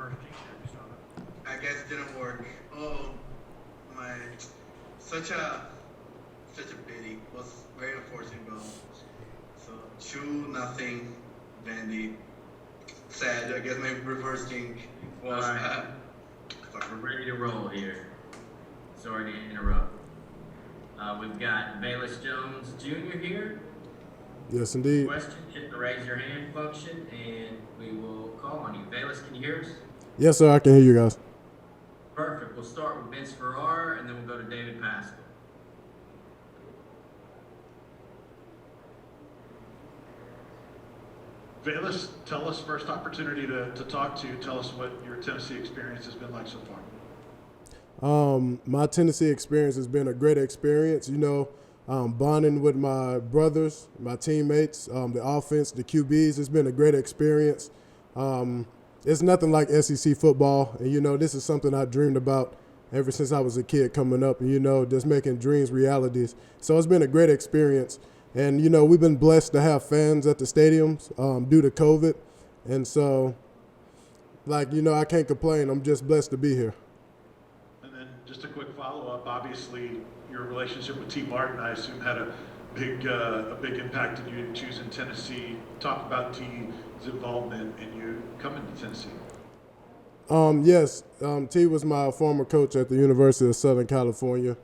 first team there? You saw that. I guess it didn't work. Oh my, such a pity. It was very unfortunate goal. So 2-0 Vandy. Sad. I guess my reverse king was Alright. We're ready to roll here. Sorry to interrupt. We've got Velus Jones Jr. here. Yes, indeed. Question, hit the raise your hand function, and we will call on you. Velus, can you hear us? Yes, sir. I can hear you guys. Perfect. We'll start with Vince Farrar, and then we'll go to David Pascal. Velus, tell us first opportunity to talk to you. Tell us what your Tennessee experience has been like so far. My Tennessee experience has been a great experience. Bonding with my brothers, my teammates, the offense, the QBs. It's been a great experience. It's nothing like SEC football, and this is something I dreamed about ever since I was a kid coming up, and just making dreams realities. So it's been a great experience. And, we've been blessed to have fans at the stadiums due to COVID. And so, I can't complain. I'm just blessed to be here. And then just a quick follow-up. Obviously, your relationship with T Barton, I assume, had a big impact in you choosing Tennessee. Talk about T's involvement in you coming to Tennessee. Yes, T was my former coach at the University of Southern California.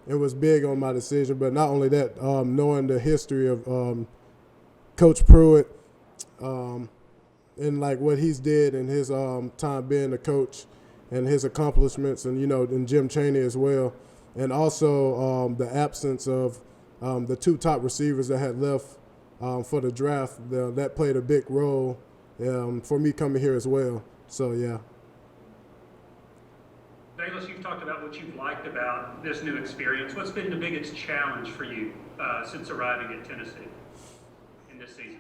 It was big on my decision, but not only that, knowing the history of Coach Pruitt and what he's did in his time being a coach and his accomplishments, and Jim Chaney as well, and also the absence of the two top receivers that had left for the draft, that played a big role for me coming here as well. So yeah. Velus, you've talked about what you've liked about this new experience. What's been the biggest challenge for you since arriving at Tennessee in this season?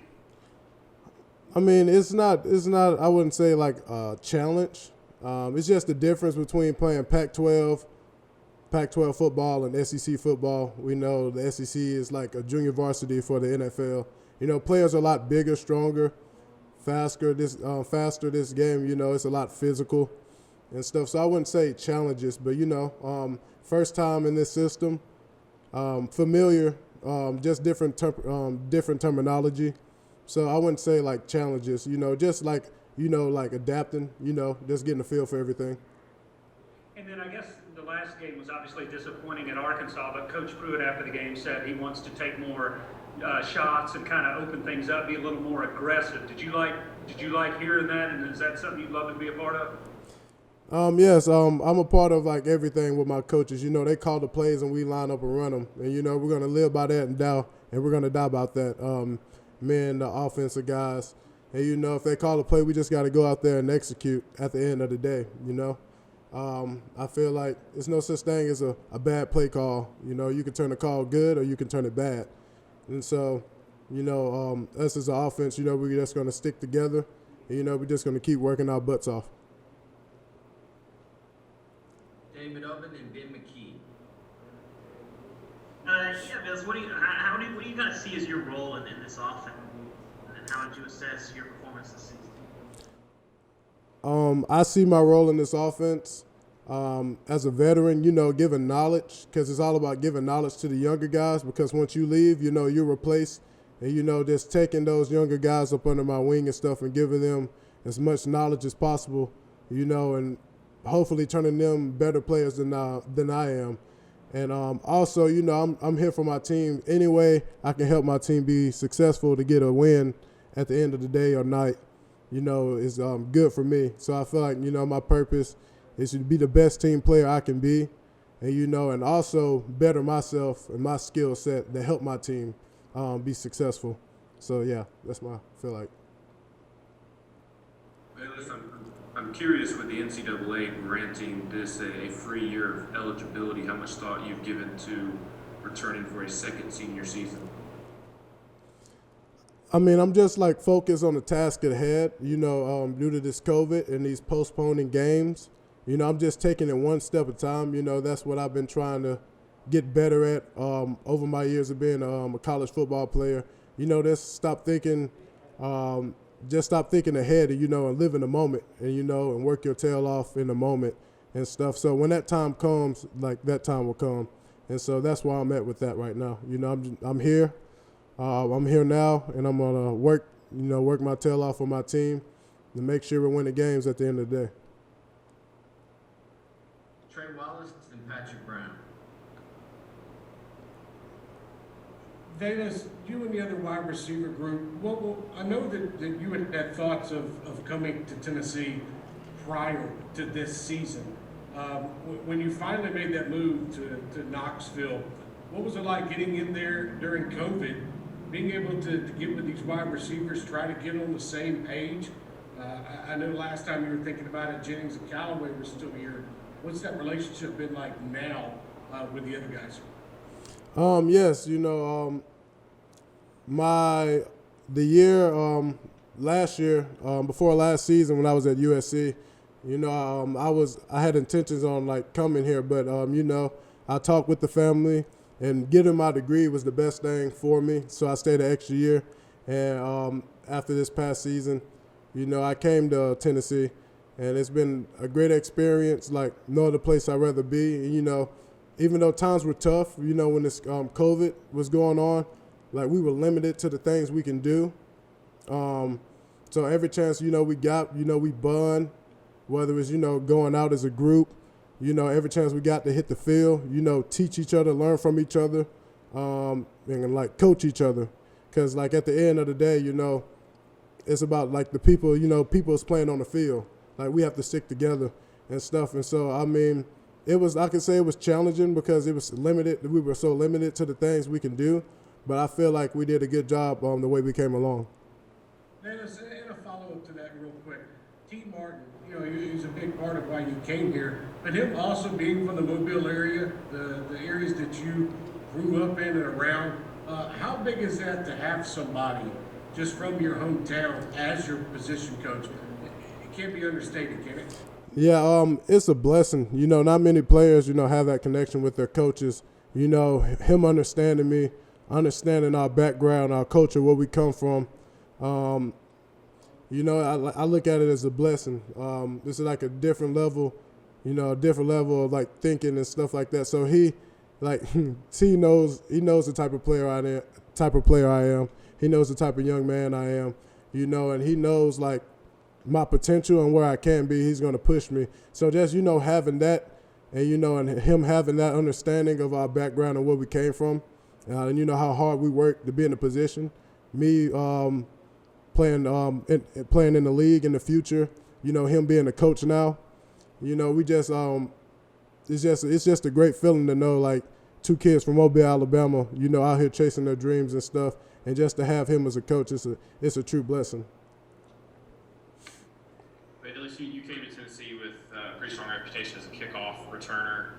I mean, it's not. I wouldn't say like a challenge. It's just the difference between playing Pac-12 football and SEC football. We know the SEC is like a junior varsity for the NFL. Players are a lot bigger, stronger, faster. This game, it's a lot physical and stuff. So I wouldn't say challenges, but first time in this system, familiar, just different terminology. So I wouldn't say like challenges, just like adapting, just getting a feel for everything. And then I guess the last game was obviously disappointing at Arkansas, but Coach Pruitt after the game said he wants to take more shots and kind of open things up, be a little more aggressive. Did you like hearing that, and is that something you'd love to be a part of? Yes, I'm a part of like everything with my coaches. They call the plays and we line up and run them, and we're gonna live by that and we're gonna die about that. Me and the offensive guys, and if they call a play, we just got to go out there and execute at the end of the day. I feel like there's no such thing as a bad play call. You can turn the call good or you can turn it bad, and so us as an offense, we're just gonna stick together. And, we're just gonna keep working our butts off. David Oven and Ben McKee. Bills, what do you kind of see as your role in this offense, and how would you assess your performance this season? I see my role in this offense as a veteran, giving knowledge, because it's all about giving knowledge to the younger guys, because once you leave, you're replaced, and, just taking those younger guys up under my wing and stuff and giving them as much knowledge as possible, and hopefully turning them better players than I am. And also, I'm here for my team. Any way I can help my team be successful to get a win at the end of the day or night, is good for me. So I feel like, my purpose is to be the best team player I can be, and, and also better myself and my skill set to help my team be successful. So, yeah, that's my feel like. Velus, I'm curious, with the NCAA granting this a free year of eligibility, how much thought you've given to returning for a second senior season? I mean, I'm just like focused on the task at hand, due to this COVID and these postponing games. I'm just taking it one step at a time. That's what I've been trying to get better at over my years of being a college football player. Just stop thinking just stop thinking ahead and, and live in the moment and, and work your tail off in the moment and stuff. So when that time comes, like that time will come. And so that's where I'm at with that right now. I'm here. I'm here now, and I'm gonna work my tail off for my team to make sure we win the games at the end of the day. Trey Wallace and Patrick Brown. Velus, you and the other wide receiver group, I know that you had thoughts of coming to Tennessee prior to this season. When you finally made that move to Knoxville, what was it like getting in there during COVID, being able to get with these wide receivers, try to get on the same page? I know last time you were thinking about it, Jennings and Callaway were still here. What's that relationship been like now with the other guys? Yes, last year, before last season when I was at USC, I had intentions on like coming here, but I talked with the family, and getting my degree was the best thing for me. So I stayed an extra year, and after this past season, I came to Tennessee, and it's been a great experience. Like no other place I'd rather be. And, even though times were tough, when this COVID was going on, like we were limited to the things we can do. So every chance, we got, we bond, whether it's, going out as a group, every chance we got to hit the field, teach each other, learn from each other, and like coach each other. Cause like at the end of the day, it's about like the people, people's playing on the field. Like we have to stick together and stuff. And so, I can say it was challenging because it was limited. We were so limited to the things we can do, but I feel like we did a good job on the way we came along. Velus, and a follow-up to that real quick. T Barton, he's a big part of why you came here, but him also being from the Mobile area, the areas that you grew up in and around, how big is that to have somebody just from your hometown as your position coach? It can't be understated, can it? Yeah, it's a blessing. Not many players, have that connection with their coaches. Him understanding me, understanding our background, our culture, where we come from. I look at it as a blessing. This is like a different level, a different level of like thinking and stuff like that. So he knows the type of player I am. He knows the type of young man I am, and he knows like my potential and where I can be. He's going to push me. So just, having that and, and him having that understanding of our background and where we came from, and how hard we work to be in a position, me playing in the league in the future, him being a coach now, we just, it's just a great feeling to know like two kids from Mobile, Alabama, out here chasing their dreams and stuff. And just to have him as a coach, it's a true blessing. You came to Tennessee with a pretty strong reputation as a kickoff returner.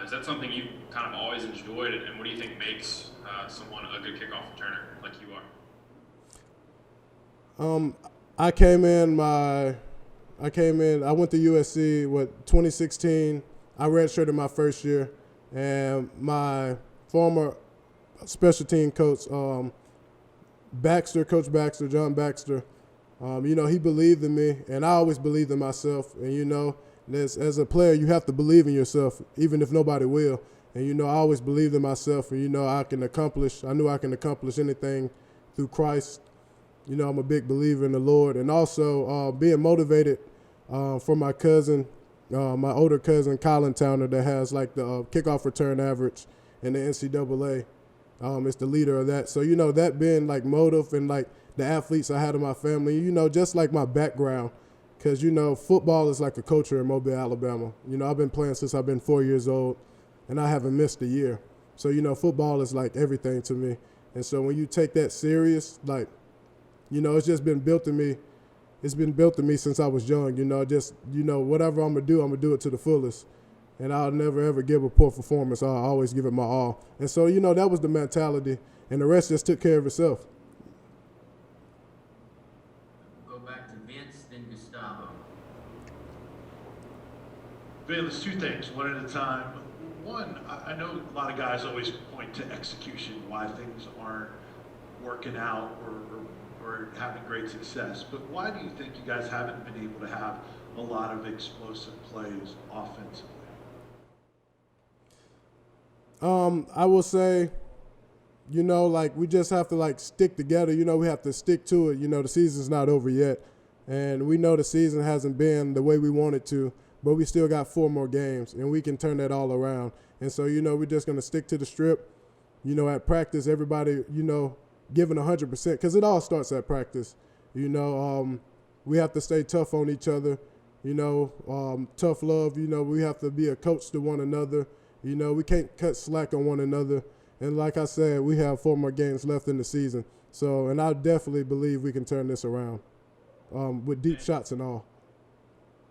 Is that something you kind of always enjoyed, and what do you think makes someone a good kickoff returner like you are? I went to USC, 2016. I redshirted my first year, and my former special team coach, Coach Baxter, John Baxter, he believed in me, and I always believed in myself. And, as a player, you have to believe in yourself, even if nobody will. And, I always believed in myself, and, I knew I can accomplish anything through Christ. I'm a big believer in the Lord. And also being motivated from my cousin, my older cousin, Colin Towner, that has like the kickoff return average in the NCAA. It's the leader of that. So, that being like motive and like the athletes I had in my family, just like my background, because, football is like a culture in Mobile, Alabama. I've been playing since I've been 4 years old, and I haven't missed a year. So, football is like everything to me. And so when you take that serious, like, it's just been built in me. It's been built in me since I was young, whatever I'm going to do it to the fullest. And I'll never, ever give a poor performance. I'll always give it my all. And so, that was the mentality, and the rest just took care of itself. Go back to Vince, then Gustavo. Velus, two things, one at a time. One, I know a lot of guys always point to execution, why things aren't working out or or having great success, but why do you think you guys haven't been able to have a lot of explosive plays offensively? I will say, like we just have to like stick together. We have to stick to it. The season's not over yet, and we know the season hasn't been the way we want it to, but we still got 4 more games, and we can turn that all around. And so, we're just gonna stick to the strip. At practice, everybody, giving 100%, because it all starts at practice. We have to stay tough on each other. Tough love. We have to be a coach to one another. We can't cut slack on one another. And like I said, we have 4 more games left in the season. So, and I definitely believe we can turn this around with deep shots and all.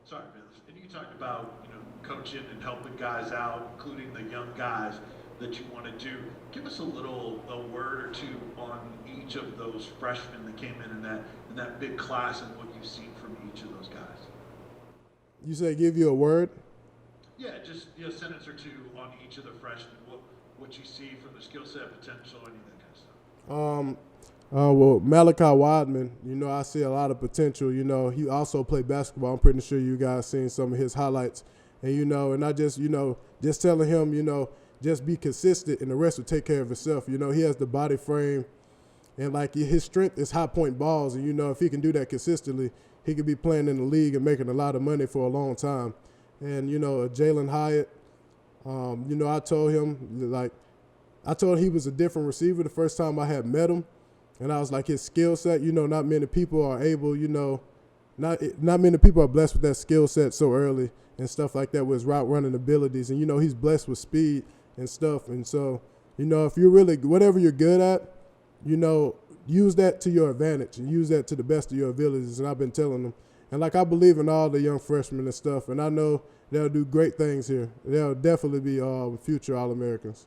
Sorry, Velus. And you talked about, coaching and helping guys out, including the young guys that you want to do. Give us a word or two on each of those freshmen that came in that big class and what you've seen from each of those guys. You say give you a word? Yeah, just a sentence or two on each of the freshmen, what you see from the skill set, potential, any of that kind of stuff. Well, Malachi Wadman, I see a lot of potential. He also played basketball. I'm pretty sure you guys seen some of his highlights. And, and I just, just telling him, just be consistent and the rest will take care of itself. He has the body frame and, like, his strength is high point balls. And, if he can do that consistently, he could be playing in the league and making a lot of money for a long time. And, Jalen Hyatt, I told him he was a different receiver the first time I had met him. And I was like, his skill set, not many people are able, not many people are blessed with that skill set so early and stuff like that with his route running abilities. And, he's blessed with speed and stuff. And so, if you're really, whatever you're good at, use that to your advantage and use that to the best of your abilities. And I've been telling them. And, like, I believe in all the young freshmen and stuff. And I know they'll do great things here. They'll definitely be future All-Americans.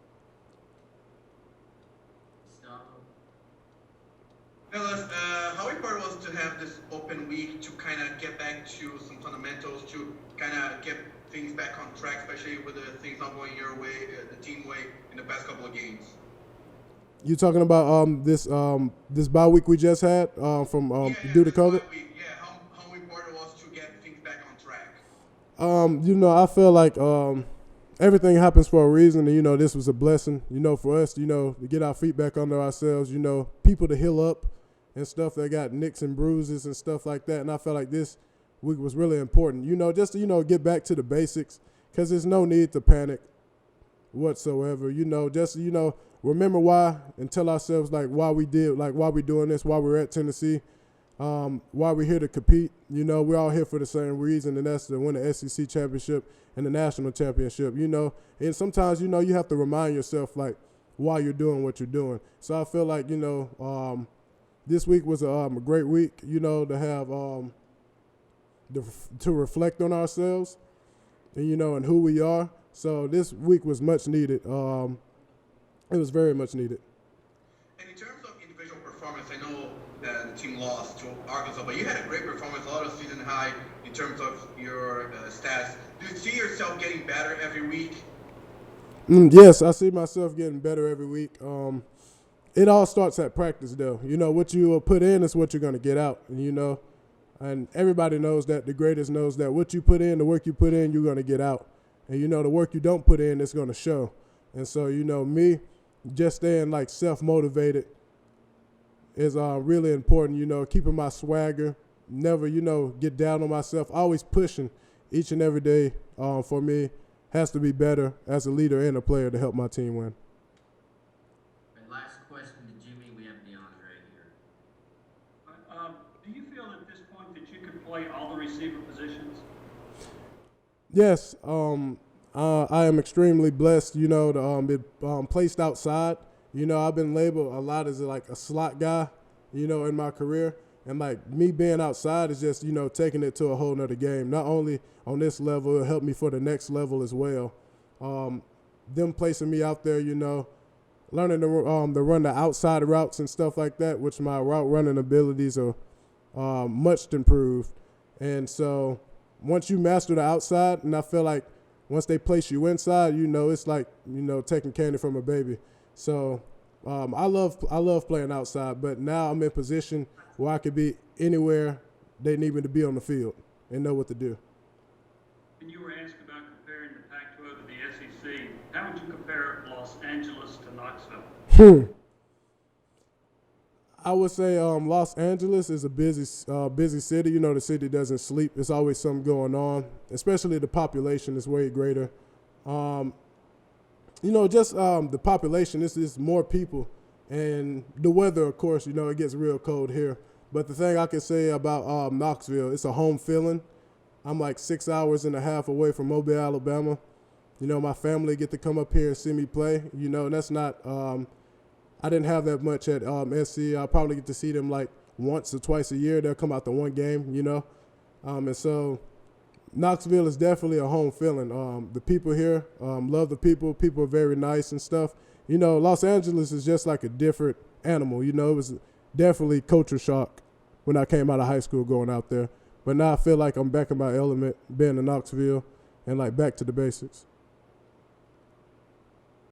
Velus, how important was it to have this open week to kind of get back to some fundamentals, to kind of get things back on track, especially with the things not going your way, the team way, in the past couple of games? You talking about this bye week we just had due to COVID? Yeah, how important it was to get things back on track? I feel like everything happens for a reason, and this was a blessing. For us, to get our feet back under ourselves. People to heal up and stuff that got nicks and bruises and stuff like that. And I felt like this week was really important. Just to get back to the basics, because there's no need to panic whatsoever. Just remember why and tell ourselves like why we doing this, why we're at Tennessee, why we're here to compete. We're all here for the same reason, and that's to win the SEC championship and the national championship. And sometimes you have to remind yourself like why you're doing what you're doing. So I feel like this week was a great week. To have to reflect on ourselves and and who we are. So this week was much needed. It was very much needed. And in terms of individual performance, I know that the team lost to Arkansas, but you had a great performance, a lot of season high in terms of your stats. Do you see yourself getting better every week? Yes, I see myself getting better every week. It all starts at practice, though. What you put in is what you're going to get out. And everybody knows that. The greatest knows that. What you put in, the work you put in, you're going to get out. And, the work you don't put in, it's going to show. And so, me just staying, like, self-motivated is really important, keeping my swagger, never, get down on myself, always pushing each and every day for me has to be better as a leader and a player to help my team win. And last question to Jimmy, we have DeAndre here. Do you feel at this point that you can play all the receiver positions? Yes, I am extremely blessed, to be placed outside. I've been labeled a lot as like a slot guy, in my career. And like me being outside is just, taking it to a whole nother game. Not only on this level, it'll help me for the next level as well. Them placing me out there, learning to run the outside routes and stuff like that, which my route running abilities are much improved. And so once you master the outside, and I feel like once they place you inside, it's like, taking candy from a baby. So I love playing outside, but now I'm in position where I could be anywhere they need me to be on the field and know what to do. And you were asked about comparing the Pac-12 to the SEC. How would you compare Los Angeles to Knoxville? I would say Los Angeles is a busy city. You know, the city doesn't sleep. There's always something going on, especially the population is way greater. You know, just the population, this is more people. And the weather, of course, you know, it gets real cold here. But the thing I can say about Knoxville, it's a home feeling. I'm like 6 hours and a half away from Mobile, Alabama. You know, my family get to come up here and see me play. You know, and that's not, I didn't have that much at SC. I'll probably get to see them like once or twice a year. They'll come out to one game, you know. And so Knoxville is definitely a home feeling. The people here, love the people. People are very nice and stuff. You know, Los Angeles is just like a different animal. You know, it was definitely culture shock when I came out of high school going out there. But now I feel like I'm back in my element, being in Knoxville, and like back to the basics.